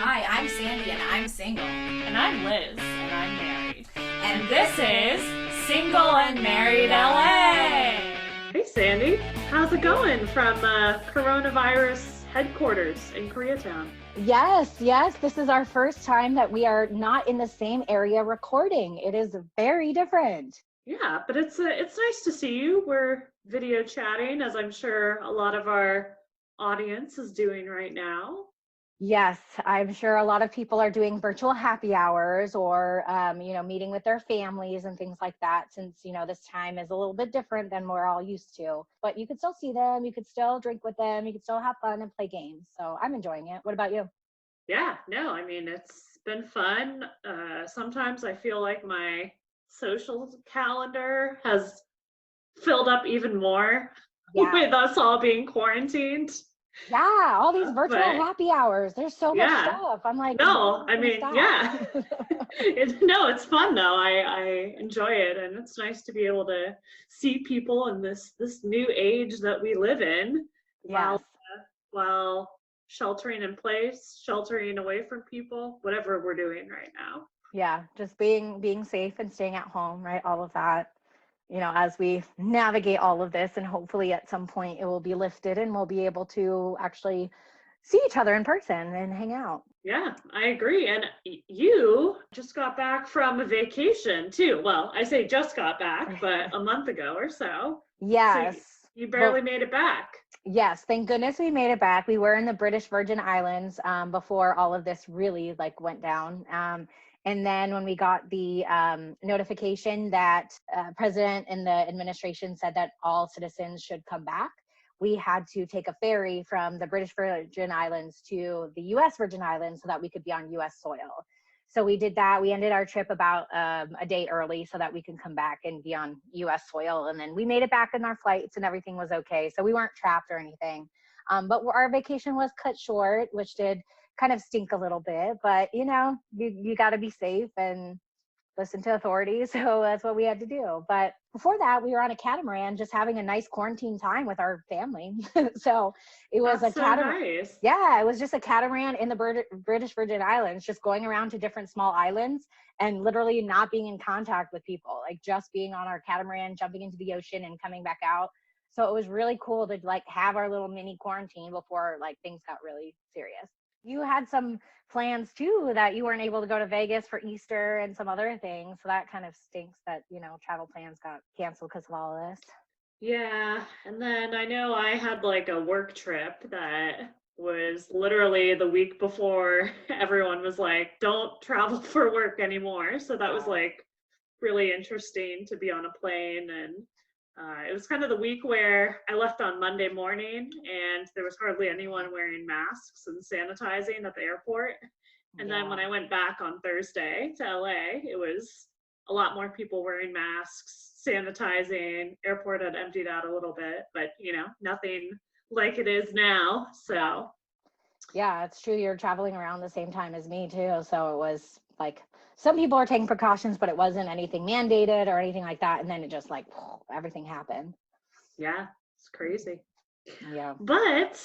Hi, I'm Sandy and I'm single. And I'm Liz, and I'm married. And this is Single and Married LA! Hey Sandy, how's it going from coronavirus headquarters in Koreatown? Yes, this is our first time that we are not in the same area recording. It is very different. Yeah, but it's nice to see you. We're video chatting, as I'm sure a lot of our audience is doing right now. Yes, I'm sure a lot of people are doing virtual happy hours or, meeting with their families and things like that, since, this time is a little bit different than we're all used to. But you could still see them, you could still drink with them, you could still have fun and play games. So I'm enjoying it. What about you? Yeah, no, I mean, it's been fun. Sometimes I feel like my social calendar has filled up even more with us all being quarantined. Yeah, all these virtual But happy hours. There's so much stuff. I'm like, no, I mean, stop. yeah. It's fun though. I enjoy it, and it's nice to be able to see people in this new age that we live in, Yes. while sheltering in place, sheltering away from people, whatever we're doing right now. Yeah, just being safe and staying at home, right? All of that, as we navigate all of this, and hopefully at some point it will be lifted and we'll be able to actually see each other in person and hang out. Yeah, I agree. And you just got back from a vacation too. Well, I say just got back, but a month ago or so. Yes. So you barely made it back. Yes, thank goodness we made it back. We were in the British Virgin Islands before all of this really went down. And then when we got the notification that President and the administration said that all citizens should come back, we had to take a ferry from the British Virgin Islands to the U.S. Virgin Islands so that we could be on U.S. soil. So we did that. We ended our trip about a day early so that we can come back and be on U.S. soil. And then we made it back in our flights and everything was okay. So we weren't trapped or anything. But our vacation was cut short, which did kind of stink a little bit. But, you got to be safe and listen to authorities. So that's what we had to do. But before that, we were on a catamaran just having a nice quarantine time with our family. So it was That's a catamaran. Nice. Yeah, it was just a catamaran in the British Virgin Islands, just going around to different small islands and literally not being in contact with people, just being on our catamaran, jumping into the ocean and coming back out. So it was really cool to have our little mini quarantine before things got really serious. You had some plans too that you weren't able to go to Vegas for Easter and some other things. So that kind of stinks that, travel plans got canceled because of all of this. Yeah, and then I know I had a work trip that was literally the week before everyone was like, don't travel for work anymore. So that was really interesting to be on a plane. And it was kind of the week where I left on Monday morning and there was hardly anyone wearing masks and sanitizing at the airport. And then when I went back on Thursday to LA, it was a lot more people wearing masks, sanitizing. Airport had emptied out a little bit, but nothing like it is now. So yeah, it's true. You're traveling around the same time as me too. So it was some people are taking precautions, but it wasn't anything mandated or anything like that. And then it just everything happened. Yeah, it's crazy. Yeah. But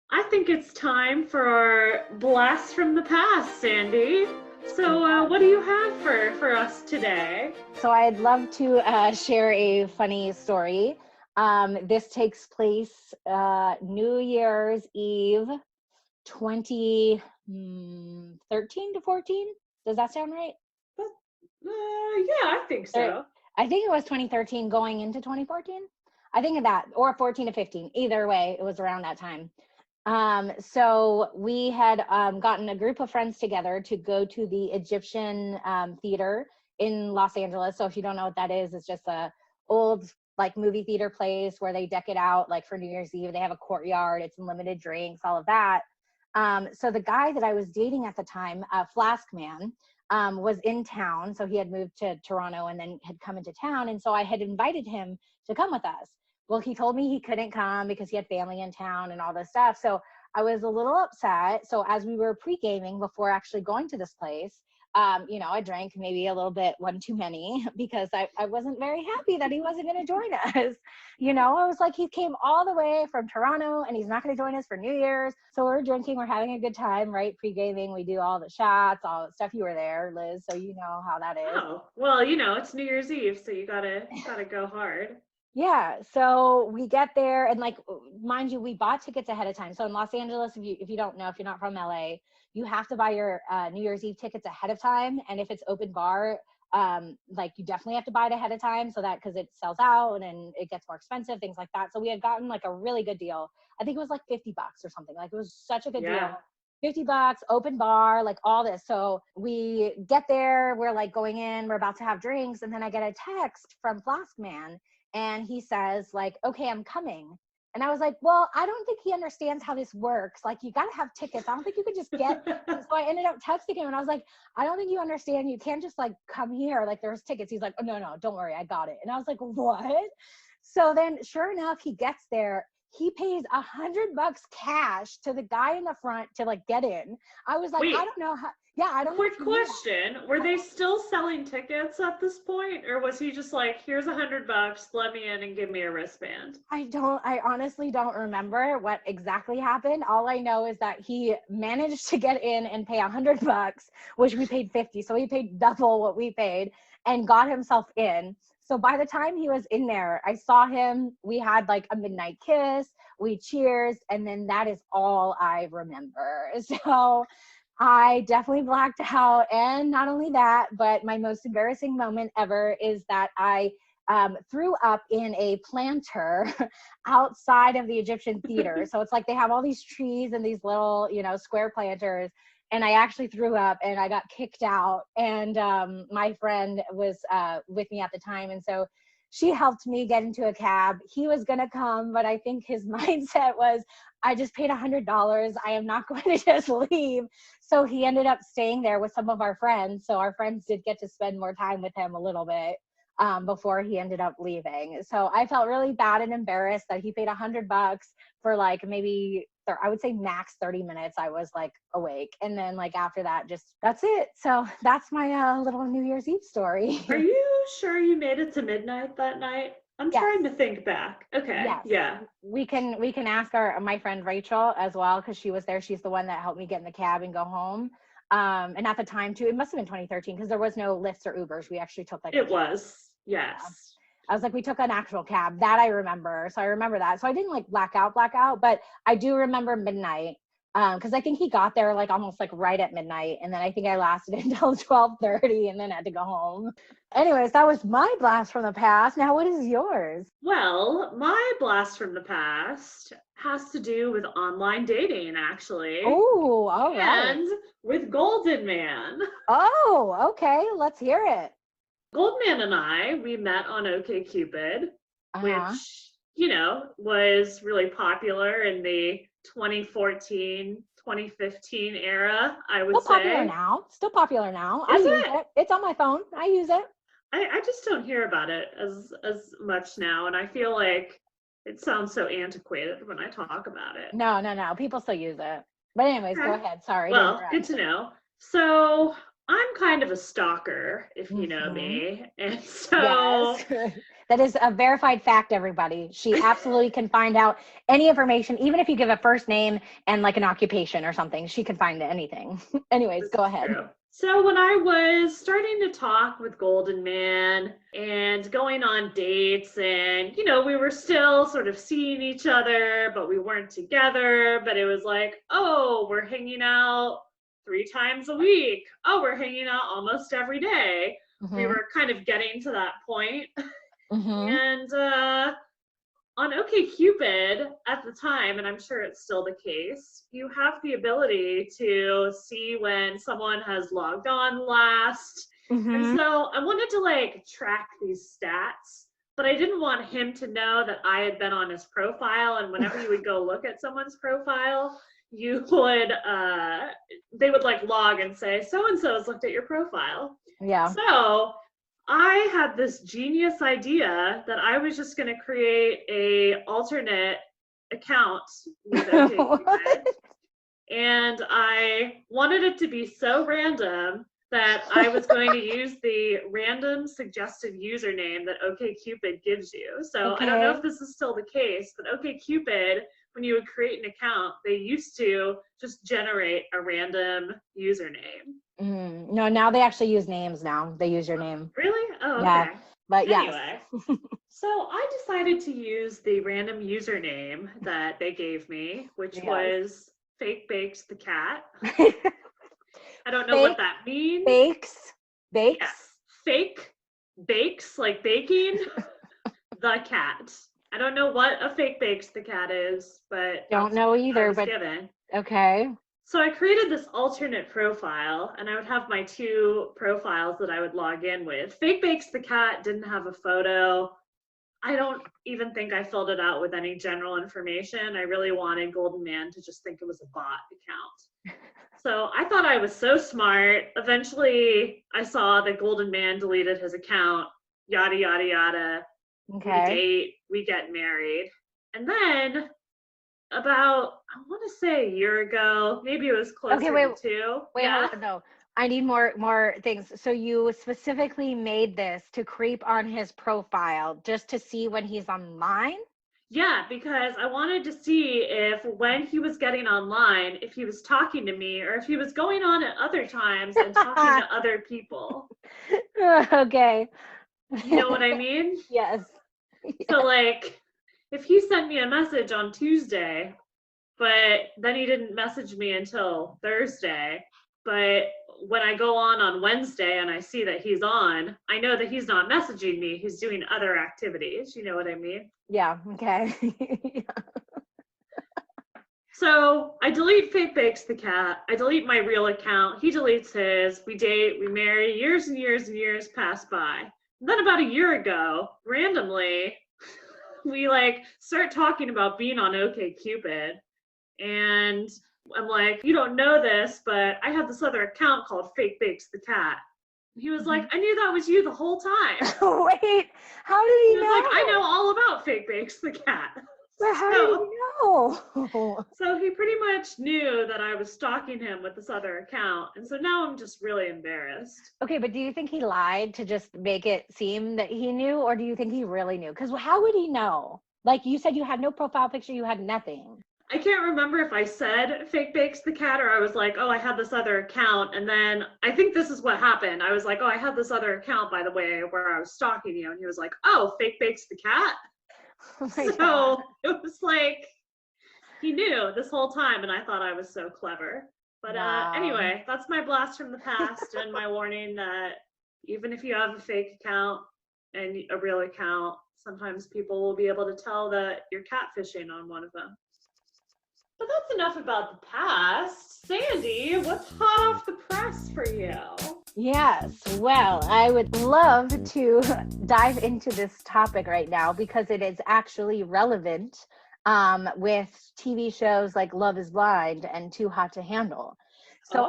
I think it's time for our blast from the past, Sandy. So what do you have for us today? So I'd love to share a funny story. This takes place New Year's Eve 2013 to 14. Does that sound right? Yeah, I think so. I think it was 2013 going into 2014. I think of that, or 14 to 15. Either way, it was around that time. So we had gotten a group of friends together to go to the Egyptian theater in Los Angeles. So if you don't know what that is, it's just a old movie theater place where they deck it out for New Year's Eve. They have a courtyard, it's unlimited drinks, all of that. So the guy that I was dating at the time, Flask Man, was in town. So he had moved to Toronto and then had come into town. And so I had invited him to come with us. Well, he told me he couldn't come because he had family in town and all this stuff. So I was a little upset. So as we were pre-gaming before actually going to this place, I drank maybe a little bit, one too many, because I wasn't very happy that he wasn't going to join us. I was like, he came all the way from Toronto and he's not going to join us for New Year's. So we're drinking, we're having a good time, right? Pre-gaming, we do all the shots, all the stuff. You were there, Liz, so you know how that is. Oh, well, it's New Year's Eve, so you gotta go hard. Yeah, so we get there, and like, mind you, we bought tickets ahead of time. So in Los Angeles, if you don't know, if you're not from LA, you have to buy your New Year's Eve tickets ahead of time. And if it's open bar, like you definitely have to buy it ahead of time, so that because it sells out and it gets more expensive, things like that. So we had gotten like a really good deal. I think it was like $50 or something. Like it was such a good deal. $50, open bar, like all this. So we get there, we're like going in, we're about to have drinks, and then I get a text from Flask Man. And he says like, okay, I'm coming. And I was like, well, I don't think he understands how this works. Like, you got to have tickets. I don't think you could just get. So I ended up texting him and I was like, I don't think you understand. You can't just like come here. Like there's tickets. He's like, oh, no, don't worry. I got it. And I was like, what? So then sure enough, he gets there. He pays $100 cash to the guy in the front to like get in. I was like, wait, I don't know how. Yeah, I don't. Quick question: were they still selling tickets at this point, or was he just like, "Here's $100, let me in and give me a wristband"? I honestly don't remember what exactly happened. All I know is that he managed to get in and pay $100, which we paid $50, so he paid double what we paid, and got himself in. So by the time he was in there, I saw him. We had like a midnight kiss. We cheers, and then that is all I remember. So I definitely blacked out. And not only that, but my most embarrassing moment ever is that I threw up in a planter outside of the Egyptian theater. So it's like they have all these trees and these little, square planters. And I actually threw up and I got kicked out. And my friend was with me at the time. And so she helped me get into a cab. He was going to come, but I think his mindset was, I just paid $100. I am not going to just leave. So he ended up staying there with some of our friends. So our friends did get to spend more time with him a little bit before he ended up leaving. So I felt really bad and embarrassed that he paid $100 for like maybe, I would say max 30 minutes. I was like awake. And then like after that, that's it. So that's my little New Year's Eve story. Are you sure you made it to midnight that night? I'm trying to think back. Okay. Yes. Yeah. We can ask my friend Rachel as well, because she was there. She's the one that helped me get in the cab and go home. And at the time too, it must have been 2013 because there was no Lyfts or Ubers. We actually took like it was. Yes. Yeah. I was like, we took an actual cab. That I remember. So I remember that. So I didn't like black out, but I do remember midnight. Because I think he got there like almost like right at midnight. And then I think I lasted until 12:30 and then had to go home. Anyways, that was my blast from the past. Now, what is yours? Well, my blast from the past has to do with online dating, actually. Oh, all right. And with Golden Man. Oh, okay. Let's hear it. Golden Man and I, we met on OkCupid, which, was really popular in the 2014, 2015 era, I would say. Still popular now. I use it. It's on my phone. I use it. I just don't hear about it as much now, and I feel like it sounds so antiquated when I talk about it. No. People still use it. But anyways, go ahead. Sorry. Well, good to know. So I'm kind of a stalker, if you know me. And so yes. That is a verified fact, everybody. She absolutely can find out any information, even if you give a first name and like an occupation or something, she can find anything. Anyways, go ahead. True. So when I was starting to talk with Golden Man and going on dates and, we were still sort of seeing each other, but we weren't together, but it was like, oh, we're hanging out 3 times a week. Oh, we're hanging out almost every day. Mm-hmm. We were kind of getting to that point. Mm-hmm. And on OkCupid at the time, and I'm sure it's still the case, you have the ability to see when someone has logged on last. Mm-hmm. And so I wanted to like track these stats, but I didn't want him to know that I had been on his profile. And whenever you would go look at someone's profile, you would, they would like log and say, so-and-so has looked at your profile. Yeah. So I had this genius idea that I was just going to create a alternate account with OkCupid. And I wanted it to be so random that I was going to use the random suggestive username that OkCupid gives you. So I don't know if this is still the case, but OkCupid, when you would create an account, they used to just generate a random username. No, now they actually use names now. They use your name. Really? Oh, okay. Yeah, but anyway, so I decided to use the random username that they gave me, which was Fakebakesthecat. I don't know what that means. Bakes? Yeah. Fake bakes, like baking, the cat. I don't know what a fake bakes the cat is, but don't know either, but given. Okay. So I created this alternate profile, and I would have my two profiles that I would log in with. Fake Bakes the Cat didn't have a photo. I don't even think I filled it out with any general information. I really wanted Golden Man to just think it was a bot account. So I thought I was so smart. Eventually, I saw that Golden Man deleted his account, yada, yada, yada. Okay. We date, we get married. And then about, I want to say a year ago, maybe it was closer to 2. Wait, hold on, no. I need more things. So you specifically made this to creep on his profile just to see when he's online? Yeah, because I wanted to see if when he was getting online, if he was talking to me or if he was going on at other times and talking to other people. Okay. You know what I mean? Yes. So like, if he sent me a message on Tuesday, but then he didn't message me until Thursday, but when I go on Wednesday and I see that he's on, I know that he's not messaging me. He's doing other activities. You know what I mean? Yeah. Okay. So I delete Fake Bakes the Cat. I delete my real account. He deletes his. We date, we marry, years and years and years pass by. And then about a year ago, randomly, we like start talking about being on OkCupid. And I'm like, you don't know this, but I have this other account called Fake Bakes the Cat. And he was like, I knew that was you the whole time. Wait, how did he know? He was like, I know all about Fake Bakes the Cat. But how did he know? So he pretty much knew that I was stalking him with this other account. And so now I'm just really embarrassed. Okay, but do you think he lied to just make it seem that he knew, or do you think he really knew? Because how would he know? Like you said, you had no profile picture, you had nothing. I can't remember if I said Fake Bakes the Cat or I was like, oh, I had this other account. And then I think this is what happened. I was like, oh, I had this other account, by the way, where I was stalking you. And he was like, oh, Fake Bakes the Cat? Oh so it was like, he knew this whole time. And I thought I was so clever. But anyway, that's my blast from the past and my warning that even if you have a fake account and a real account, sometimes people will be able to tell that you're catfishing on one of them. But that's enough about the past. Sandy, what's hot off the press for you? Yes, well, I would love to dive into this topic right now because it is actually relevant with TV shows like Love is Blind and Too Hot to Handle. So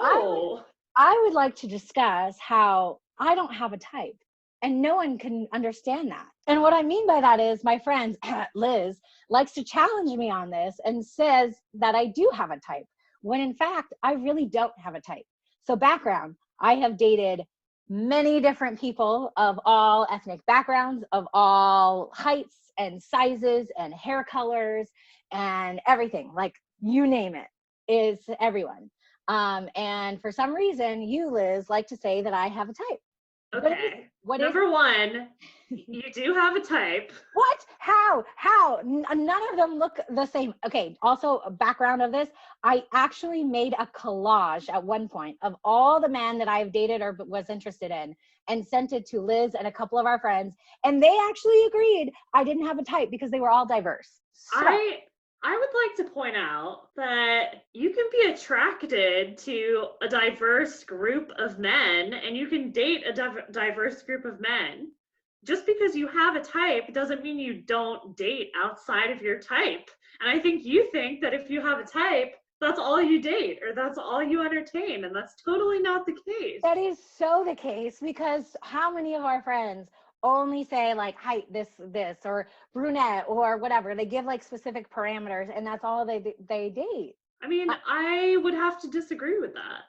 I would like to discuss how I don't have a type and no one can understand that. And what I mean by that is my friend Liz likes to challenge me on this and says that I do have a type, when in fact, I really don't have a type. So background, I have dated many different people of all ethnic backgrounds, of all heights and sizes and hair colors and everything, like you name it, is everyone. And for some reason, you, Liz, like to say that I have a type. Okay. Number one, you do have a type. What? How? None of them look the same. Okay. Also, a background of this, I actually made a collage at one point of all the men that I've dated or was interested in and sent it to Liz and a couple of our friends. And they actually agreed I didn't have a type because they were all diverse. So, I would like to point out that you can be attracted to a diverse group of men and you can date a diverse group of men. Just because you have a type doesn't mean you don't date outside of your type. And I think you think that if you have a type, that's all you date or that's all you entertain. And that's totally not the case. That is so the case because how many of our friends only say like height, this, or brunette or whatever. They give like specific parameters and that's all they date. I mean, I would have to disagree with that.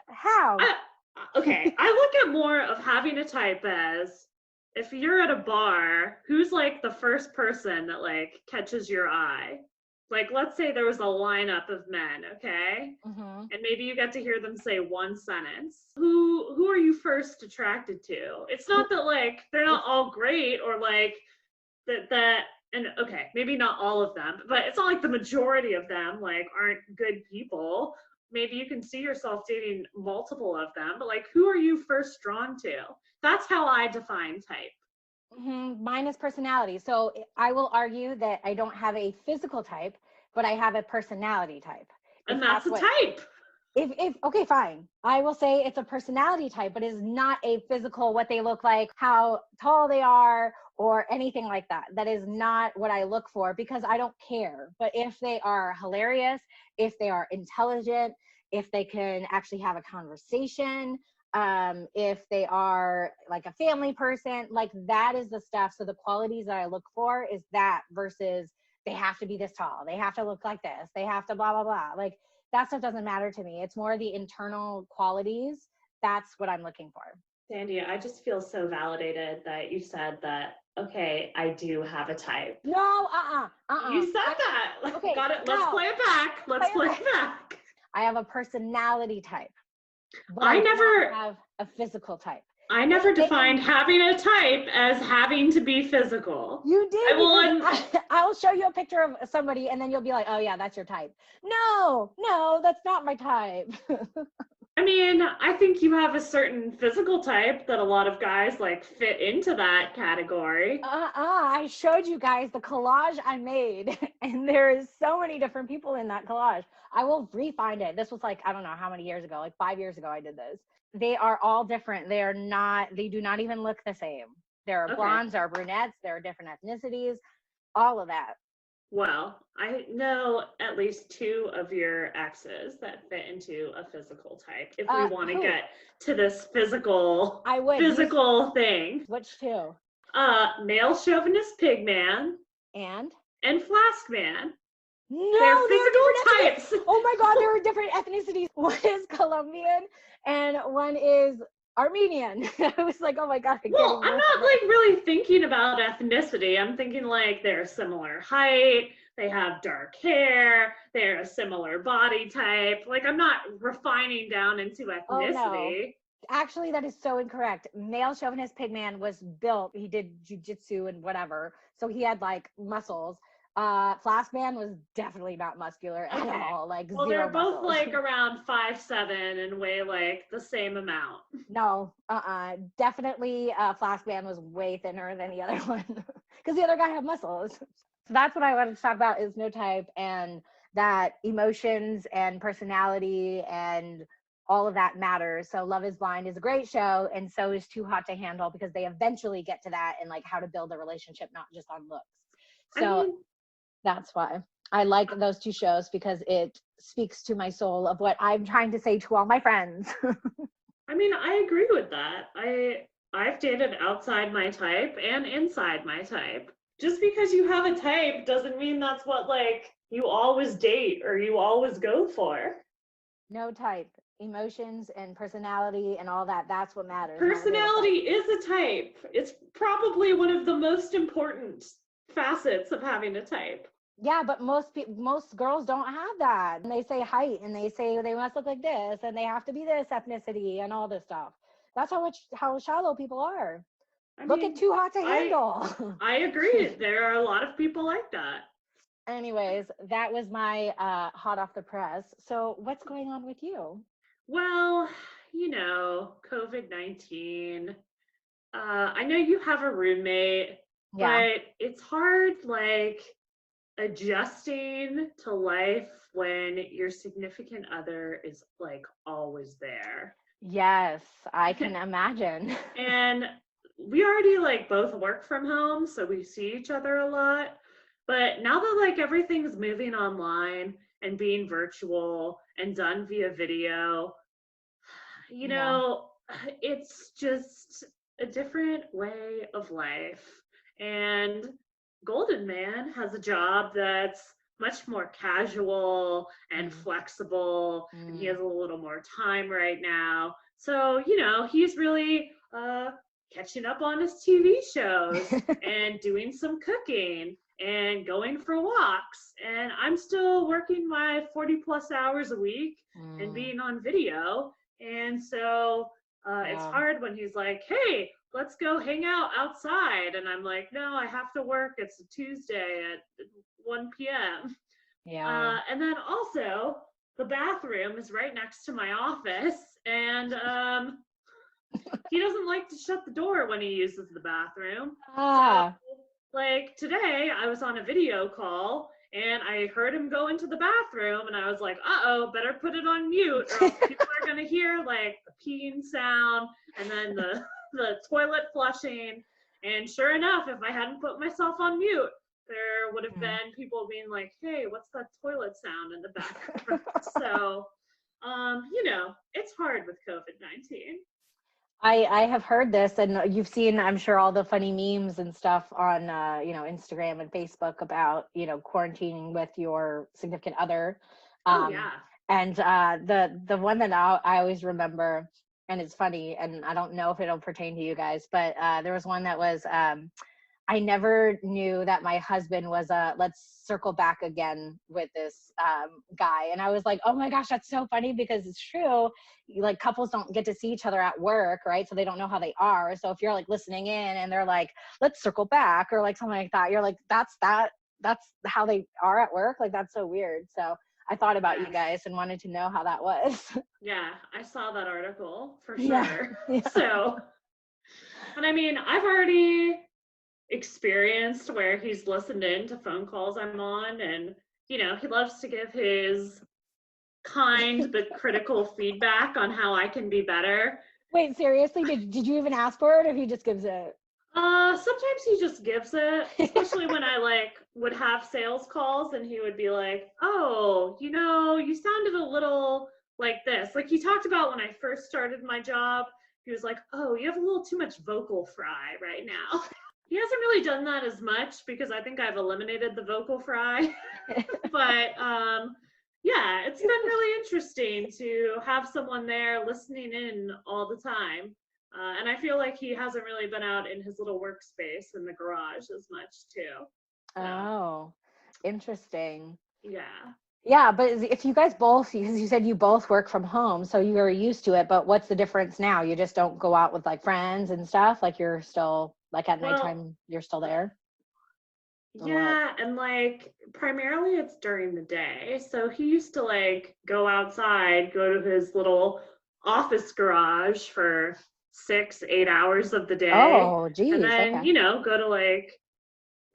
How? Okay, I look at more of having a type as if you're at a bar, who's like the first person that like catches your eye? Like, let's say there was a lineup of men, okay? Mm-hmm. And maybe you get to hear them say one sentence. Who are you first attracted to? It's not that like they're not all great or like that and okay, maybe not all of them, but it's not like the majority of them like aren't good people. Maybe you can see yourself dating multiple of them, but like who are you first drawn to? That's how I define type. Mm-hmm. Mine is personality. So I will argue that I don't have a physical type, but I have a personality type. And that's a type. If okay, fine. I will say it's a personality type, but it's not a physical, what they look like, how tall they are, or anything like that. That is not what I look for because I don't care. But if they are hilarious, if they are intelligent, if they can actually have a conversation, if they are like a family person, like that is the stuff. So the qualities that I look for is that versus they have to be this tall, they have to look like this, they have to blah, blah, blah. Like that stuff doesn't matter to me. It's more the internal qualities. That's what I'm looking for. Sandy, I just feel so validated that you said that, okay, I do have a type. No, You said that. Okay, got it. Let's play it back. Let's play it back. I have a personality type. But I do never not have a physical type. I never defined having a type as having to be physical. You did. I'll show you a picture of somebody and then you'll be like, oh yeah, that's your type. No, that's not my type. I mean, I think you have a certain physical type that a lot of guys like fit into that category. I showed you guys the collage I made and there is so many different people in that collage. I will re-find it. This was like, I don't know how many years ago, like 5 years ago I did this. They are all different. They do not even look the same. There are blondes, there are brunettes, there are different ethnicities, all of that. Well, I know at least 2 of your exes that fit into a physical type. If we want to get to this physical thing. Which 2? Male chauvinist pigman and Flask Man. No, they're physical types. Oh my God, there are different ethnicities. One is Colombian and one is Armenian. I was like, oh my God. I'm not like really thinking about ethnicity. I'm thinking like they're similar height, they have dark hair, they're a similar body type. Like I'm not refining down into ethnicity. Oh, no. Actually, that is so incorrect. Male chauvinist pigman was built. He did jujitsu and whatever. So he had like muscles. Flask Man was definitely not muscular at all. Like well, zero they're both muscles. like around 5'7" and weigh like the same amount. No, definitely Flask Man was way thinner than the other one because the other guy had muscles. So that's what I wanted to talk about is no type and that emotions and personality and all of that matters. So Love is Blind is a great show and so is Too Hot to Handle because they eventually get to that and like how to build a relationship, not just on looks. So that's why I like those 2 shows because it speaks to my soul of what I'm trying to say to all my friends. I mean, I agree with that. I've dated outside my type and inside my type. Just because you have a type doesn't mean that's what like you always date or you always go for. No type. Emotions and personality and all that, that's what matters. Personality is a type. It's probably one of the most important facets of having a type. Yeah, but most girls don't have that. And they say height and they say they must look like this and they have to be this ethnicity and all this stuff. That's how shallow people are. Look at Too Hot to Handle. I agree. There are a lot of people like that. Anyways, that was my hot off the press. So what's going on with you? Well, COVID-19. I know you have a roommate, but it's hard like adjusting to life when your significant other is like always there. Yes, I can imagine. And we already like both work from home, so we see each other a lot. But now that like everything's moving online and being virtual and done via video, it's just a different way of life. And Golden Man has a job that's much more casual and flexible, and he has a little more time right now. So, he's really catching up on his TV shows and doing some cooking and going for walks. And I'm still working my 40 plus hours a week and being on video. And so it's hard when he's like, hey, let's go hang out outside. And I'm like, no, I have to work. It's a Tuesday at 1 p.m. Yeah. And then also the bathroom is right next to my office. And he doesn't like to shut the door when he uses the bathroom. So, like today, I was on a video call and I heard him go into the bathroom, and I was like, uh-oh, better put it on mute, or else people are gonna hear like the peeing sound and then the toilet flushing. And sure enough, if I hadn't put myself on mute, there would have been people being like, hey, what's that toilet sound in the background? So, it's hard with COVID-19. I have heard this, and you've seen, I'm sure, all the funny memes and stuff on, Instagram and Facebook about, quarantining with your significant other. Yeah. And the one that I always remember, and it's funny, and I don't know if it'll pertain to you guys, but there was one that was, I never knew that my husband was let's circle back again with this guy. And I was like, oh my gosh, that's so funny, because it's true. Like, couples don't get to see each other at work, right? So they don't know how they are. So if you're like listening in and they're like, let's circle back, or like something like that, you're like, that's how they are at work. Like, that's so weird. So I thought about you guys and wanted to know how that was. Yeah, I saw that article for sure. Yeah. So, and I mean, I've already experienced where he's listened in to phone calls I'm on, and he loves to give his kind but critical feedback on how I can be better. Wait, seriously, did you even ask for it, or he just gives it? Sometimes he just gives it, especially when I would have sales calls and he would be like, oh, you sounded a little like this. Like, he talked about when I first started my job, he was like, oh, you have a little too much vocal fry right now. He hasn't really done that as much, because I think I've eliminated the vocal fry. But yeah, it's been really interesting to have someone there listening in all the time. And I feel like he hasn't really been out in his little workspace in the garage as much too. So, oh, interesting. Yeah. Yeah, but if you guys both, because you said you both work from home, so you're used to it, but what's the difference now? You just don't go out with like friends and stuff? Like, you're still, like, at nighttime, you're still there? Yeah, and like primarily it's during the day. So he used to go outside, go to his little office garage for 6-8 hours of the day. Oh, geez. And then, okay. Go to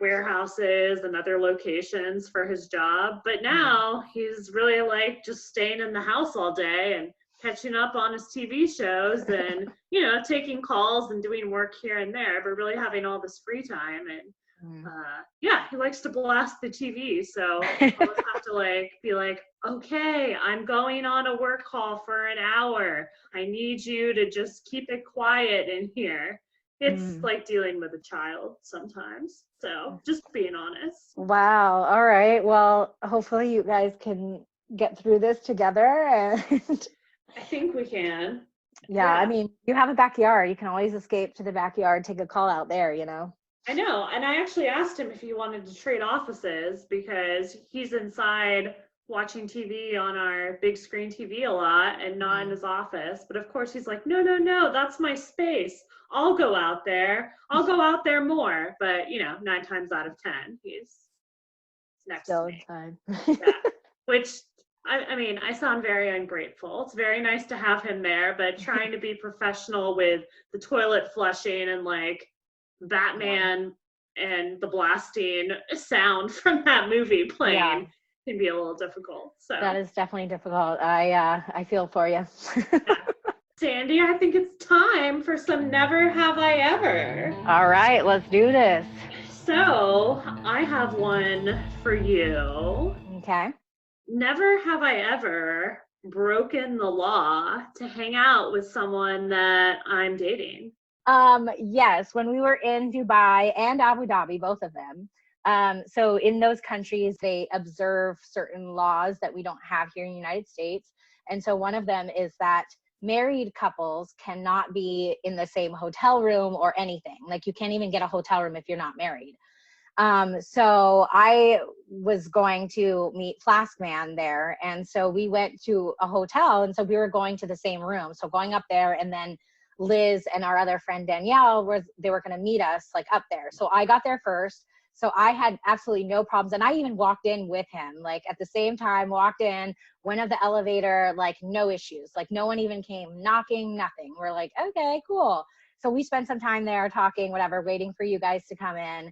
warehouses and other locations for his job. But now he's really just staying in the house all day and catching up on his TV shows and, taking calls and doing work here and there, but really having all this free time. And he likes to blast the TV. So I always have to be like, okay, I'm going on a work call for an hour. I need you to just keep it quiet in here. It's like dealing with a child sometimes. So just being honest. Wow. All right. Well, hopefully you guys can get through this together. And I think we can. Yeah. I mean, you have a backyard. You can always escape to the backyard, take a call out there, I know. And I actually asked him if he wanted to trade offices, because he's inside watching TV on our big screen TV a lot and not in his office. But of course he's like, no, that's my space. I'll go out there. I'll go out there more. But 9 times out of 10, he's next still to me. inside. Yeah. Which, I mean, I sound very ungrateful. It's very nice to have him there, but trying to be professional with the toilet flushing and Batman and the blasting sound from that movie playing can be a little difficult. So that is definitely difficult. I feel for you. Sandy, I think it's time for some Never Have I Ever. All right, let's do this. So I have one for you. Okay. Never have I ever broken the law to hang out with someone that I'm dating. Yes, when we were in Dubai and Abu Dhabi, both of them, So in those countries, they observe certain laws that we don't have here in the United States. And so one of them is that married couples cannot be in the same hotel room or anything. Like you can't even get a hotel room if you're not married. So I was going to meet Flask Man there. And so we went to a hotel, and so we were going to the same room. So going up there, and then Liz and our other friend Danielle they were going to meet us like up there. So I got there first. So I had absolutely no problems. And I even walked in with him, like at the same time, walked in, went up the elevator, like no issues. Like no one even came knocking, nothing. We're like, okay, cool. So we spent some time there talking, whatever, waiting for you guys to come in.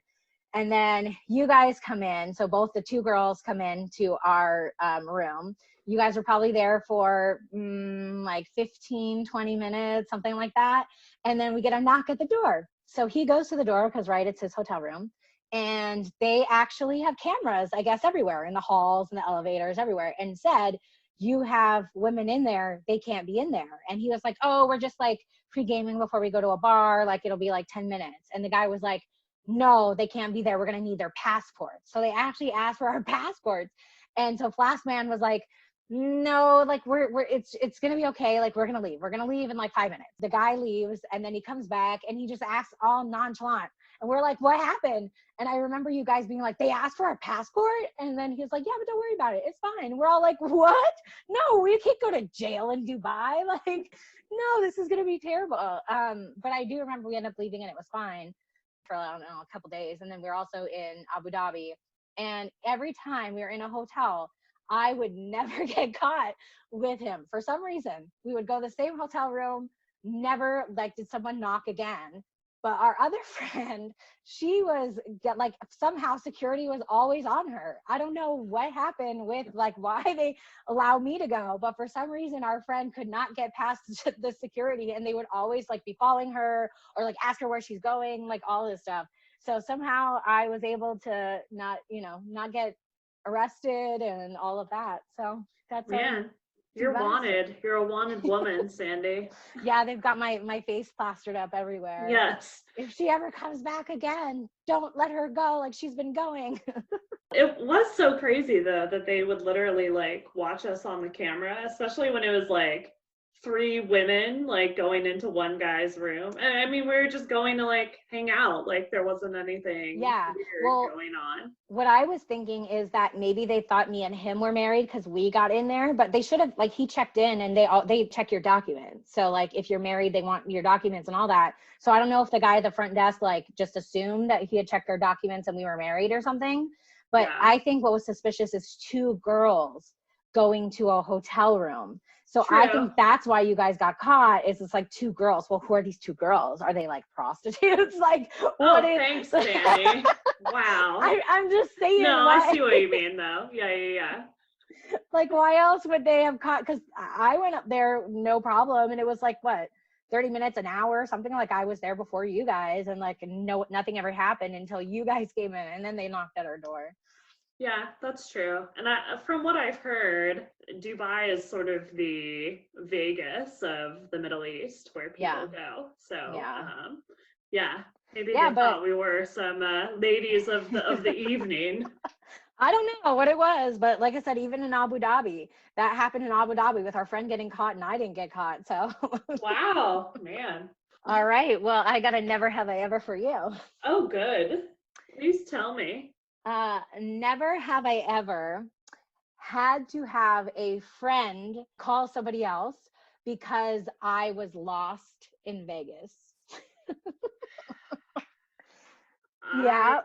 And then you guys come in. So both the two girls come into our room. You guys were probably there for like 15, 20 minutes, something like that. And then we get a knock at the door. So he goes to the door because, right, it's his hotel room. And they actually have cameras, I guess, everywhere in the halls and the elevators, everywhere. And said, you have women in there, they can't be in there. And he was like, oh, we're just like pre-gaming before we go to a bar. Like it'll be like 10 minutes. And the guy was like, no, they can't be there. We're going to need their passports. So they actually asked for our passports. And so Flask Man was like, no, like it's going to be okay. Like we're going to leave. We're going to leave in like 5 minutes. The guy leaves and then he comes back and he just asks all nonchalant. And we're like, what happened? And I remember you guys being like, they asked for our passport. And then he was like, yeah, but don't worry about it. It's fine. We're all like, what? No, we can't go to jail in Dubai. Like, no, this is going to be terrible. But I do remember we ended up leaving and it was fine for, I don't know, a couple days. And then we were also in Abu Dhabi. And every time we were in a hotel, I would never get caught with him. For some reason, we would go to the same hotel room, never like, did someone knock again? But our other friend, she was like, somehow security was always on her. I don't know what happened with like why they allow me to go, but for some reason our friend could not get past the security, and they would always like be following her or like ask her where she's going, like all this stuff. So somehow I was able to not get arrested and all of that. So that's Man. You're wanted. You're a wanted woman, Sandy. Yeah, they've got my face plastered up everywhere. Yes. If she ever comes back again, don't let her go like she's been going. It was so crazy, though, that they would literally, like, watch us on the camera, especially when it was, like, 3 women, like, going into one guy's room. And, I mean, we were just going to, like, hang out. Like, there wasn't anything weird going on. What I was thinking is that maybe they thought me and him were married because we got in there, but they should have, like, he checked in and they check your documents. So, like, if you're married, they want your documents and all that. So I don't know if the guy at the front desk, like, just assumed that he had checked our documents and we were married or something. But yeah. I think what was suspicious is 2 girls going to a hotel room. So true. I think that's why you guys got caught, is it's like 2 girls. Well, who are these 2 girls? Are they like prostitutes? Like, thanks, Sandy. Wow. I'm just saying. No, I see what you mean, though. Yeah. Like, why else would they have caught? Because I went up there, no problem. And it was like, what, 30 minutes, an hour, something. Like I was there before you guys, and like, no, nothing ever happened until you guys came in, and then they knocked at our door. Yeah, that's true. And from what I've heard, Dubai is sort of the Vegas of the Middle East, where people go. So, maybe they thought we were some ladies of the evening. I don't know what it was, but like I said, even in Abu Dhabi, that happened in Abu Dhabi with our friend getting caught, and I didn't get caught. So. Wow, man. All right. Well, I got a never have I ever for you. Oh, good. Please tell me. Never have I ever had to have a friend call somebody else because I was lost in Vegas. Yeah.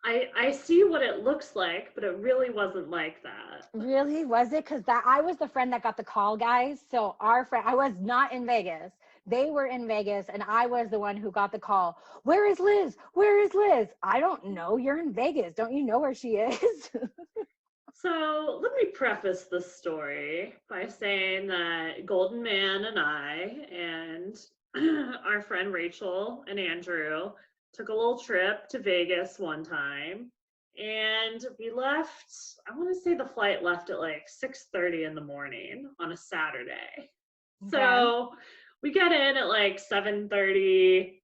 I see what it looks like, but it really wasn't like that. Really? Was it? Because I was the friend that got the call, guys. So our friend, I was not in Vegas. They were in Vegas, and I was the one who got the call. Where is Liz? Where is Liz? I don't know. You're in Vegas. Don't you know where she is? So let me preface this story by saying that Golden Man and I and our friend Rachel and Andrew took a little trip to Vegas one time. And we left, I want to say the flight left at like 6:30 in the morning on a Saturday. Okay. So we get in at like 7:30,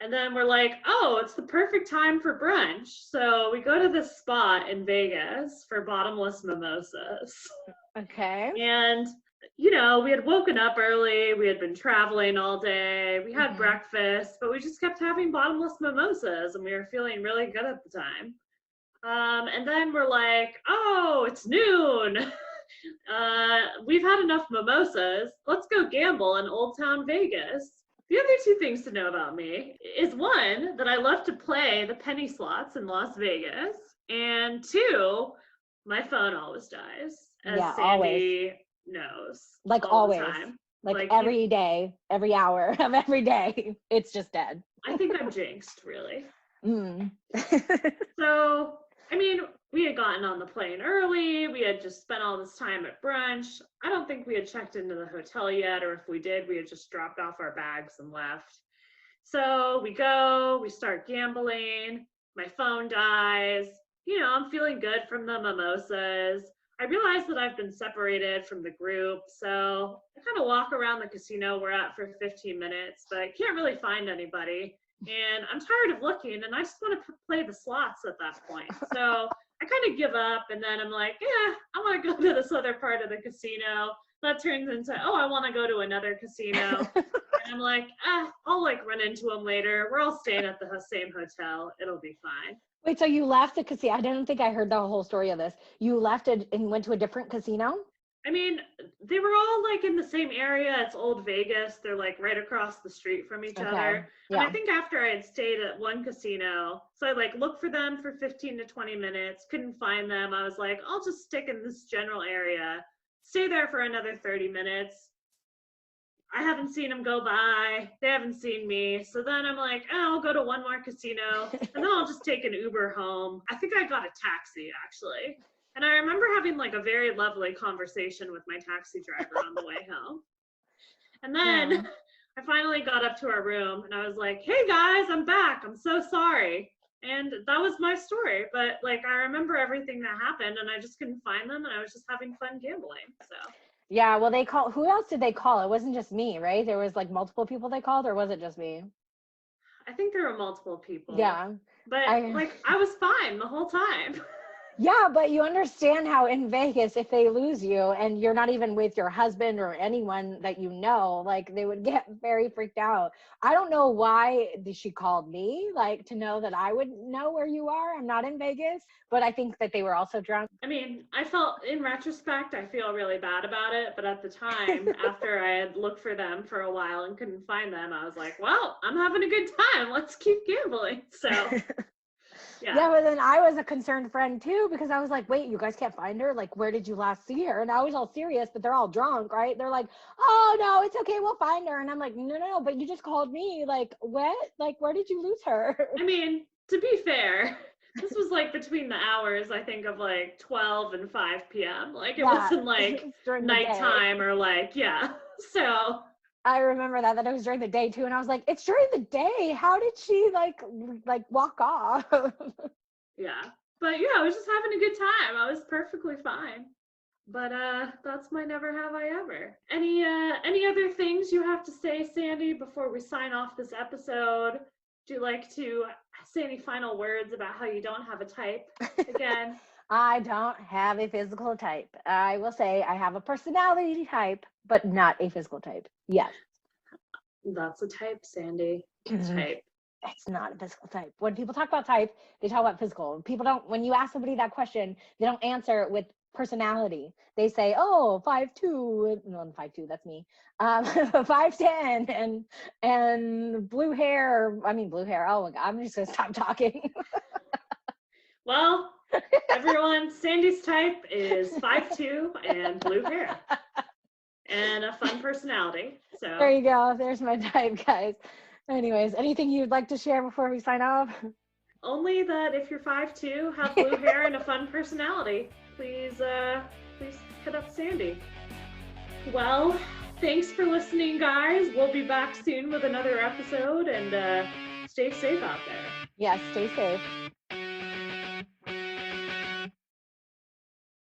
And then we're like, oh, it's the perfect time for brunch. So we go to this spot in Vegas for bottomless mimosas. Okay. And, you know, we had woken up early. We had been traveling all day. We had breakfast, but we just kept having bottomless mimosas and we were feeling really good at the time. And then we're like, oh, it's noon. We've had enough mimosas. Let's go gamble in Old Town Vegas. The other two things to know about me is one, that I love to play the penny slots in Las Vegas. And two, my phone always dies, as Sandy always knows. Like all always. the time. Like every day, every hour of every day, it's just dead. I think I'm jinxed, really. So, I mean, we had gotten on the plane early. We had just spent all this time at brunch. I don't think we had checked into the hotel yet, or if we did, we had just dropped off our bags and left. So we go, we start gambling. My phone dies. You know, I'm feeling good from the mimosas. I realize that I've been separated from the group, so I kind of walk around the casino we're at for 15 minutes, but I can't really find anybody. And I'm tired of looking, and I just want to play the slots at that point. So I kind of give up, and then I'm like, yeah, I want to go to this other part of the casino. That turns into, oh, I want to go to another casino. And I'm like, I'll like run into them later. We're all staying at the same hotel. It'll be fine. Wait, so you left the casino? I didn't think I heard the whole story of this. You left it and went to a different casino? I mean, they were all like in the same area. It's Old Vegas. They're like right across the street from each other. Yeah. And I think after I had stayed at one casino, so I like looked for them for 15 to 20 minutes, couldn't find them. I was like, I'll just stick in this general area, stay there for another 30 minutes. I haven't seen them go by. They haven't seen me. So then I'm like, oh, I'll go to one more casino and then I'll just take an Uber home. I think I got a taxi actually. And I remember having like a very lovely conversation with my taxi driver on the way home. And then I finally got up to our room and I was like, hey guys, I'm back. I'm so sorry. And that was my story. But like, I remember everything that happened and I just couldn't find them and I was just having fun gambling. So. Yeah, well, who else did they call? It wasn't just me, right? There was like multiple people they called, or was it just me? I think there were multiple people. Yeah. But I was fine the whole time. Yeah, but you understand how in Vegas, if they lose you and you're not even with your husband or anyone that you know, like they would get very freaked out. I don't know why she called me, like to know that I would know where you are. I'm not in Vegas, but I think that they were also drunk. I mean, I felt in retrospect, I feel really bad about it. But at the time, after I had looked for them for a while and couldn't find them, I was like, well, I'm having a good time. Let's keep gambling. So. Yeah, but then I was a concerned friend too, because I was like, wait, you guys can't find her? Like, where did you last see her? And I was all serious, but they're all drunk, right? They're like, oh, no, it's okay. We'll find her. And I'm like, no, but you just called me. Like, what? Like, where did you lose her? I mean, to be fair, this was like between the hours, I think, of like 12 and 5 p.m. Like, it wasn't like nighttime or like, So. I remember that it was during the day too, and I was like, "It's during the day. How did she like walk off?" Yeah, but I was just having a good time. I was perfectly fine. But that's my never have I ever. Any other things you have to say, Sandy, before we sign off this episode? Would you like to say any final words about how you don't have a type again? I don't have a physical type. I will say I have a personality type, but not a physical type. Yes. That's a type, Sandy. Type. It's not a physical type. When people talk about type, they talk about physical. People don't, when you ask somebody that question, they don't answer it with personality. They say, oh, 5'2", no, 5'2", that's me. 5'10", and blue hair. Oh my God, I'm just gonna stop talking. Well, everyone, Sandy's type is 5'2" and blue hair. And a fun personality. So there you go. There's my type, guys. Anyways, anything you'd like to share before we sign off? Only that if you're 5'2", have blue hair and a fun personality, please hit up Sandy. Well, thanks for listening, guys. We'll be back soon with another episode, and stay safe out there. Yes, stay safe.